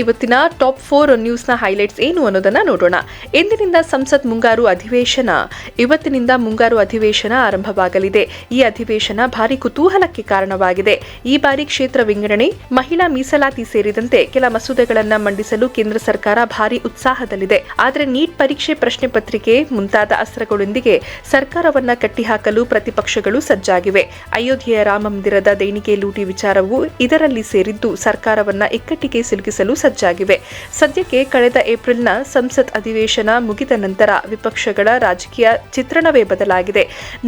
ಇವತ್ತಿನ top 4 ನ್ಯೂಸ್ನ highlights ಏನು ಅನ್ನೋದನ್ನ ನೋಡೋಣ. ಇಂದಿನಿಂದ ಸಂಸತ್ ಮುಂಗಾರು ಅಧಿವೇಶನ. ಇವತ್ತಿನಿಂದ ಮುಂಗಾರು ಅಧಿವೇಶನ ಆರಂಭವಾಗಲಿದೆ. ಈ ಅಧಿವೇಶನ ಭಾರಿ ಕುತೂಹಲಕ್ಕೆ ಕಾರಣವಾಗಿದೆ. ಈ ಬಾರಿ ಕ್ಷೇತ್ರ ವಿಂಗಡಣೆ, ಮಹಿಳಾ ಮೀಸಲಾತಿ ಸೇರಿದಂತೆ ಕೆಲ ಮಸೂದೆಗಳನ್ನು ಮಂಡಿಸಲು ಕೇಂದ್ರ ಸರ್ಕಾರ ಭಾರಿ ಉತ್ಸಾಹದಲ್ಲಿದೆ. ಆದರೆ ನೀಟ್ ಪರೀಕ್ಷೆ ಪ್ರಶ್ನೆ ಪತ್ರಿಕೆ ಮುಂತಾದ ಅಸ್ತ್ರಗಳೊಂದಿಗೆ ಸರ್ಕಾರವನ್ನ ಕಟ್ಟಿಹಾಕಲು ಪ್ರತಿಪಕ್ಷಗಳು ಸಜ್ಜಾಗಿವೆ. ಅಯೋಧ್ಯೆಯ ರಾಮ ಮಂದಿರದ ದೇಣಿಗೆ ಲೂಟಿ ವಿಚಾರವು ಇದರಲ್ಲಿ ಸೇರಿದ್ದು ಸರ್ಕಾರವನ್ನ ಇಕ್ಕಟ್ಟಿಗೆ ಸಿಲುಕಿಸಲು ಸಜ್ಜಾಗಿವೆ. ಸದ್ಯಕ್ಕೆ ಕಳೆದ ಏಪ್ರಿಲ್ನ ಸಂಸತ್ ಅಧಿವೇಶನ ಮುಗಿದ ನಂತರ ವಿಪಕ್ಷಗಳ ರಾಜಕೀಯ ಚಿತ್ರಣವೇ ಬದಲಾಗಿದೆ.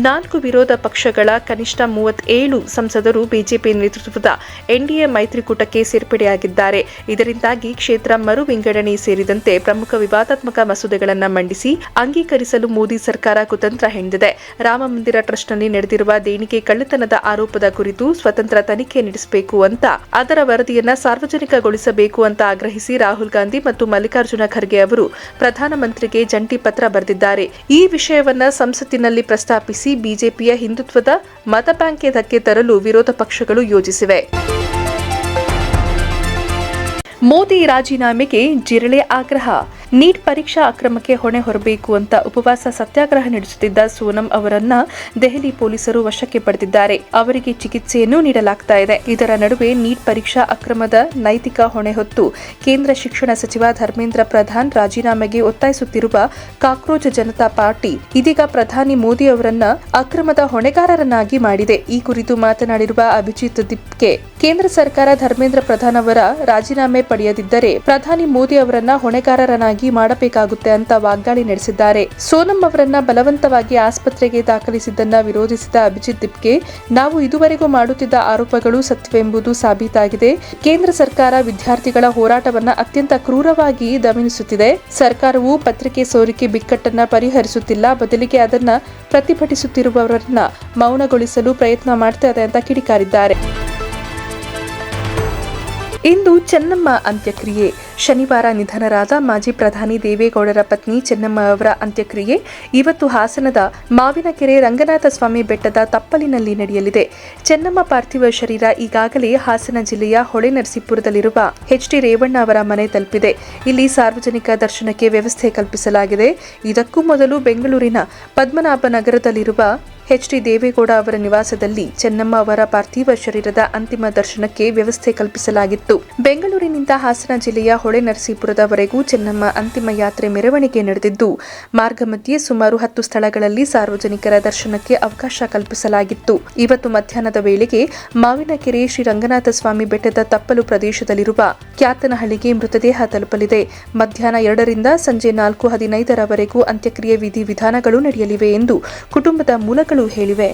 4 ವಿರೋಧ ಪಕ್ಷಗಳ ಕನಿಷ್ಠ 37 ಸಂಸದರು ಬಿಜೆಪಿ ನೇತೃತ್ವದ ಎನ್ಡಿಎ ಮೈತ್ರಿಕೂಟಕ್ಕೆ ಸೇರ್ಪಡೆಯಾಗಿದ್ದಾರೆ. ಇದರಿಂದಾಗಿ ಕ್ಷೇತ್ರ ಮರು ವಿಂಗಡಣೆ ಸೇರಿದಂತೆ ಪ್ರಮುಖ ವಿವಾದಾತ್ಮಕ ಮಸೂದೆಗಳನ್ನು ಮಂಡಿಸಿ ಅಂಗೀಕರಿಸಲು ಮೋದಿ ಸರ್ಕಾರ ಕುತಂತ್ರ ಹೆಣೆದಿದೆ. ರಾಮ ಮಂದಿರ ಟ್ರಸ್ಟ್ನಲ್ಲಿ ನಡೆದಿರುವ ದೇಣಿಗೆ ಕಳ್ಳತನದ ಆರೋಪದ ಕುರಿತು ಸ್ವತಂತ್ರ ತನಿಖೆ ನಡೆಸಬೇಕು ಅಂತ, ಅದರ ವರದಿಯನ್ನ ಸಾರ್ವಜನಿಕಗೊಳಿಸಬೇಕು ಅಂತ ಆಗ್ರಹಿಸಿ ರಾಹುಲ್ ಗಾಂಧಿ ಮತ್ತು ಮಲ್ಲಿಕಾರ್ಜುನ ಖರ್ಗೆ ಅವರು ಪ್ರಧಾನಮಂತ್ರಿಗೆ ಜಂಟಿ ಪತ್ರ ಬರೆದಿದ್ದಾರೆ. ಈ ವಿಷಯವನ್ನ ಸಂಸತ್ತಿನಲ್ಲಿ ಪ್ರಸ್ತಾಪಿಸಿ ಬಿಜೆಪಿಯ ಹಿಂದುತ್ವದ ಮತ ಬ್ಯಾಂಕ್ಗೆ ಧಕ್ಕೆ ತರಲು ವಿರೋಧ ಪಕ್ಷಗಳು ಯೋಜಿಸಿವೆ. ಮೋದಿ ರಾಜೀನಾಮೆಗೆ ಜಿರಳೆ ಆಗ್ರಹ. ನೀಟ್ ಪರೀಕ್ಷಾ ಅಕ್ರಮಕ್ಕೆ ಹೊಣೆ ಹೊರಬೇಕು ಅಂತ ಉಪವಾಸ ಸತ್ಯಾಗ್ರಹ ನಡೆಸುತ್ತಿದ್ದ ಸೋನಂ ಅವರನ್ನ ದೆಹಲಿ ಪೊಲೀಸರು ವಶಕ್ಕೆ ಪಡೆದಿದ್ದಾರೆ. ಅವರಿಗೆ ಚಿಕಿತ್ಸೆಯನ್ನು ನೀಡಲಾಗ್ತಾ ಇದೆ. ಇದರ ನಡುವೆ ನೀಟ್ ಪರೀಕ್ಷಾ ಅಕ್ರಮದ ನೈತಿಕ ಹೊಣೆ ಹೊತ್ತು ಕೇಂದ್ರ ಶಿಕ್ಷಣ ಸಚಿವ ಧರ್ಮೇಂದ್ರ ಪ್ರಧಾನ್ ರಾಜೀನಾಮೆಗೆ ಒತ್ತಾಯಿಸುತ್ತಿರುವ ಕಾಕ್ರೋಚ್ ಜನತಾ ಪಾರ್ಟಿ ಇದೀಗ ಪ್ರಧಾನಿ ಮೋದಿ ಅವರನ್ನ ಅಕ್ರಮದ ಹೊಣೆಗಾರರನ್ನಾಗಿ ಮಾಡಿದೆ. ಈ ಕುರಿತು ಮಾತನಾಡಿರುವ ಅಭಿಜಿತ್ ದಿಪ್ಕೆ, ಕೇಂದ್ರ ಸರ್ಕಾರ ಧರ್ಮೇಂದ್ರ ಪ್ರಧಾನ್ ಅವರ ರಾಜೀನಾಮೆ ಪಡೆಯದಿದ್ದರೆ ಪ್ರಧಾನಿ ಮೋದಿ ಅವರನ್ನ ಹೊಣೆಗಾರರನ್ನಾಗಿ ಮಾಡಬೇಕಾಗುತ್ತೆ ಅಂತ ವಾಗ್ದಾಳಿ ನಡೆಸಿದ್ದಾರೆ. ಸೋನಂ ಅವರನ್ನ ಬಲವಂತವಾಗಿ ಆಸ್ಪತ್ರೆಗೆ ದಾಖಲಿಸಿದ್ದನ್ನ ವಿರೋಧಿಸಿದ ಅಭಿಜಿತ್ ದಿಪ್ಕೆ, ನಾವು ಇದುವರೆಗೂ ಮಾಡುತ್ತಿದ್ದ ಆರೋಪಗಳು ಸತ್ಯವೆಂಬುದು ಸಾಬೀತಾಗಿದೆ. ಕೇಂದ್ರ ಸರ್ಕಾರ ವಿದ್ಯಾರ್ಥಿಗಳ ಹೋರಾಟವನ್ನ ಅತ್ಯಂತ ಕ್ರೂರವಾಗಿ ದಮನಿಸುತ್ತಿದೆ. ಸರ್ಕಾರವು ಪತ್ರಿಕೆ ಸೋರಿಕೆ ಬಿಕ್ಕಟ್ಟನ್ನ ಪರಿಹರಿಸುತ್ತಿಲ್ಲ, ಬದಲಿಗೆ ಅದನ್ನ ಪ್ರತಿಭಟಿಸುತ್ತಿರುವವರನ್ನ ಮೌನಗೊಳಿಸಲು ಪ್ರಯತ್ನ ಮಾಡ್ತಾ ಇದೆ ಅಂತ ಕಿಡಿಕಾರಿದ್ದಾರೆ. ಇಂದು ಚೆನ್ನಮ್ಮ ಅಂತ್ಯಕ್ರಿಯೆ. ಶನಿವಾರ ನಿಧನರಾದ ಮಾಜಿ ಪ್ರಧಾನಿ ದೇವೇಗೌಡರ ಪತ್ನಿ ಚೆನ್ನಮ್ಮ ಅವರ ಅಂತ್ಯಕ್ರಿಯೆ ಇವತ್ತು ಹಾಸನದ ಮಾವಿನಕೆರೆ ರಂಗನಾಥ ಸ್ವಾಮಿ ಬೆಟ್ಟದ ತಪ್ಪಲಿನಲ್ಲಿ ನಡೆಯಲಿದೆ. ಚೆನ್ನಮ್ಮ ಪಾರ್ಥಿವ ಶರೀರ ಈಗಾಗಲೇ ಹಾಸನ ಜಿಲ್ಲೆಯ ಹೊಳೆನರಸೀಪುರದಲ್ಲಿರುವ ಎಚ್ ಡಿ ರೇವಣ್ಣ ಅವರ ಮನೆ ತಲುಪಿದೆ. ಇಲ್ಲಿ ಸಾರ್ವಜನಿಕ ದರ್ಶನಕ್ಕೆ ವ್ಯವಸ್ಥೆ ಕಲ್ಪಿಸಲಾಗಿದೆ. ಇದಕ್ಕೂ ಮೊದಲು ಬೆಂಗಳೂರಿನ ಪದ್ಮನಾಭನಗರದಲ್ಲಿರುವ ಎಚ್ ಡಿ ದೇವೇಗೌಡ ಅವರ ನಿವಾಸದಲ್ಲಿ ಚೆನ್ನಮ್ಮ ಅವರ ಪಾರ್ಥಿವ ಶರೀರದ ಅಂತಿಮ ದರ್ಶನಕ್ಕೆ ವ್ಯವಸ್ಥೆ ಕಲ್ಪಿಸಲಾಗಿತ್ತು. ಬೆಂಗಳೂರಿನಿಂದ ಹಾಸನ ಜಿಲ್ಲೆಯ ಹೊಳೆನರಸೀಪುರದವರೆಗೂ ಚೆನ್ನಮ್ಮ ಅಂತಿಮ ಯಾತ್ರೆ ಮೆರವಣಿಗೆ ನಡೆದಿದ್ದು, ಮಾರ್ಗ ಮಧ್ಯೆ ಸುಮಾರು 10 ಸ್ಥಳಗಳಲ್ಲಿ ಸಾರ್ವಜನಿಕರ ದರ್ಶನಕ್ಕೆ ಅವಕಾಶ ಕಲ್ಪಿಸಲಾಗಿತ್ತು. ಇವತ್ತು ಮಧ್ಯಾಹ್ನದ ವೇಳೆಗೆ ಮಾವಿನಕೆರೆ ಶ್ರೀ ರಂಗನಾಥ ಸ್ವಾಮಿ ಬೆಟ್ಟದ ತಪ್ಪಲು ಪ್ರದೇಶದಲ್ಲಿರುವ ಕ್ಯಾತನಹಳ್ಳಿಗೆ ಮೃತದೇಹ ತಲುಪಲಿದೆ. ಮಧ್ಯಾಹ್ನ 2 ರಿಂದ ಸಂಜೆ 4:15 ಅಂತ್ಯಕ್ರಿಯೆ ವಿಧಿವಿಧಾನಗಳು ನಡೆಯಲಿವೆ ಎಂದು ಕುಟುಂಬದ ಮೂಲಗಳು ಹೇಳಿವೆ.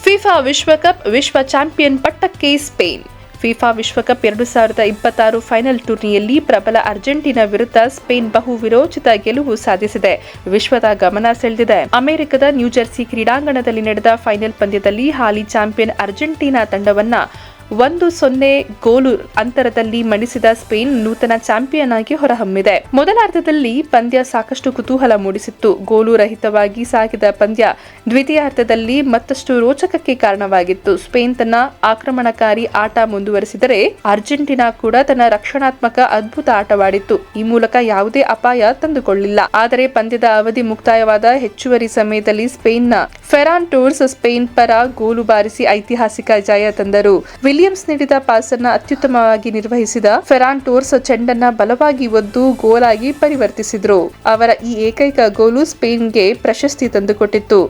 ಫಿಫಾ ವಿಶ್ವಕಪ್ ವಿಶ್ವ ಚಾಂಪಿಯನ್ ಪಟ್ಟಕ್ಕೆ ಸ್ಪೇನ್. ಫಿಫಾ ವಿಶ್ವಕಪ್ 2026 ಫೈನಲ್ ಟೂರ್ನಿಯಲ್ಲಿ ಪ್ರಬಲ ಅರ್ಜೆಂಟೀನಾ ವಿರುದ್ಧ ಸ್ಪೇನ್ ಬಹು ವಿರೋಚಿತ ಗೆಲುವು ಸಾಧಿಸಿದೆ. ವಿಶ್ವದ ಗಮನ ಸೆಳೆದಿದೆ. ಅಮೆರಿಕದ ನ್ಯೂಜೆರ್ಸಿ ಕ್ರೀಡಾಂಗಣದಲ್ಲಿ ನಡೆದ ಫೈನಲ್ ಪಂದ್ಯದಲ್ಲಿ ಹಾಲಿ ಚಾಂಪಿಯನ್ ಅರ್ಜೆಂಟೀನಾ ತಂಡವನ್ನ 1-0 ಗೋಲು ಅಂತರದಲ್ಲಿ ಮಣಿಸಿದ ಸ್ಪೇನ್ ನೂತನ ಚಾಂಪಿಯನ್ ಆಗಿ ಹೊರಹೊಮ್ಮಿದೆ. ಮೊದಲಾರ್ಧದಲ್ಲಿ ಪಂದ್ಯ ಸಾಕಷ್ಟು ಕುತೂಹಲ ಮೂಡಿಸಿತ್ತು. ಗೋಲು ರಹಿತವಾಗಿ ಸಾಗಿದ ಪಂದ್ಯ ದ್ವಿತೀಯಾರ್ಧದಲ್ಲಿ ಮತ್ತಷ್ಟು ರೋಚಕಕ್ಕೆ ಕಾರಣವಾಗಿತ್ತು. ಸ್ಪೇನ್ ತನ್ನ ಆಕ್ರಮಣಕಾರಿ ಆಟ ಮುಂದುವರೆಸಿದರೆ ಅರ್ಜೆಂಟೀನಾ ಕೂಡ ತನ್ನ ರಕ್ಷಣಾತ್ಮಕ ಅದ್ಭುತ ಆಟವಾಡಿತ್ತು. ಈ ಮೂಲಕ ಯಾವುದೇ ಅಪಾಯ ತಂದುಕೊಳ್ಳಿಲ್ಲ. ಆದರೆ ಪಂದ್ಯದ ಅವಧಿ ಮುಕ್ತಾಯವಾದ ಹೆಚ್ಚುವರಿ ಸಮಯದಲ್ಲಿ ಸ್ಪೇನ್ನ ಫೆರಾನ್ ಟೋರ್ಸ್ ಸ್ಪೇನ್ ಪರ ಗೋಲು ಬಾರಿಸಿ ಐತಿಹಾಸಿಕ ಜಯ ತಂದರು. ವಿಲಿಯಮ್ಸ್ ನೀಡಿದ ಪಾಸ್ ಅನ್ನು ಅತ್ಯುತ್ತಮವಾಗಿ ನಿರ್ವಹಿಸಿದ ಫೆರಾನ್ ಟೋರ್ಸ್ ಚೆಂಡನ್ನ ಬಲವಾಗಿ ಒದ್ದು ಗೋಲಾಗಿ ಪರಿವರ್ತಿಸಿದ್ರು. ಅವರ ಈ ಏಕೈಕ ಗೋಲು ಸ್ಪೇನ್ಗೆ ಪ್ರಶಸ್ತಿ ತಂದುಕೊಟ್ಟಿತ್ತು.